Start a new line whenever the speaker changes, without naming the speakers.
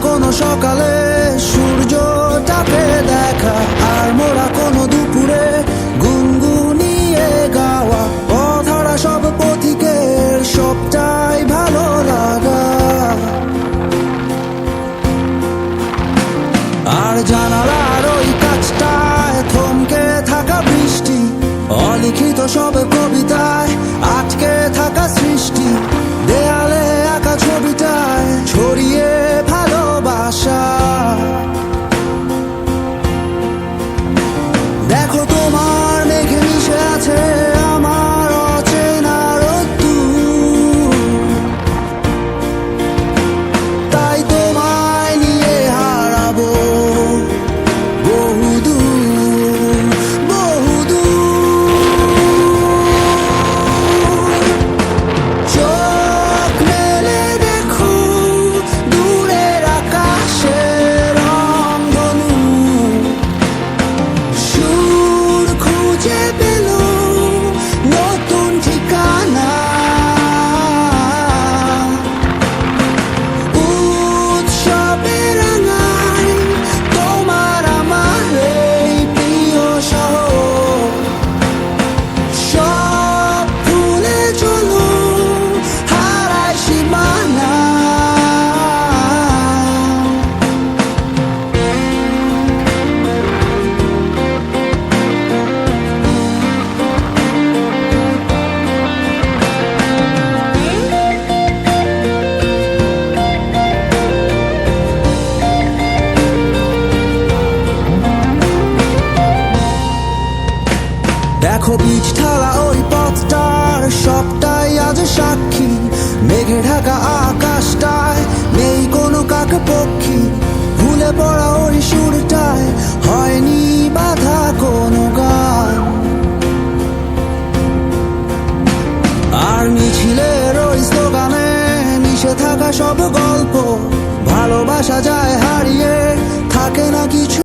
কোনো সকালে সূর্যটাকে দেখা, আর মোরা কোনো দুপুরে গুনগুনিয়ে গাওয়া পথহারা সব পথিকের সবটাই ভালো লাগা। আর জানালার ওই কাছটায় থমকে থাকা বৃষ্টি, অলিখিত সব কবিতায় আটকে থাকা সৃষ্টি, দেয়ালে আঁকা ছবিটায় ছড়িয়ে ভালোবাসা। দেখো তোমার মেঘে মিশে আছে আমার অচেনা রোদ্দুর, তাই তোমায় নিয়ে হারাবো বহুদূর বহুদূর। চোখ মেলে দেখো দূরের আকাশের রংধনু, সুর খুঁজে পেল নতুন ঠিকানা। উৎসবে রাঙায় তোমার আমার এই প্রিয় শহর, সব ভুলে চলো হারায় সীমানা। দেখো বীজ ঢালা ওই পথটার সবটাই আজ সাক্ষী, মেঘে ঢাকা আকাশটায় নেই কোনো কাক পক্ষী, ভুলে পড়া ওই সুরটায় হয়নি বাধা কোনো গান। আর মিছিলের ওই স্লোগানে মিশে থাকা সব গল্প, ভালোবাসা যায় হারিয়ে থাকে না কিছু।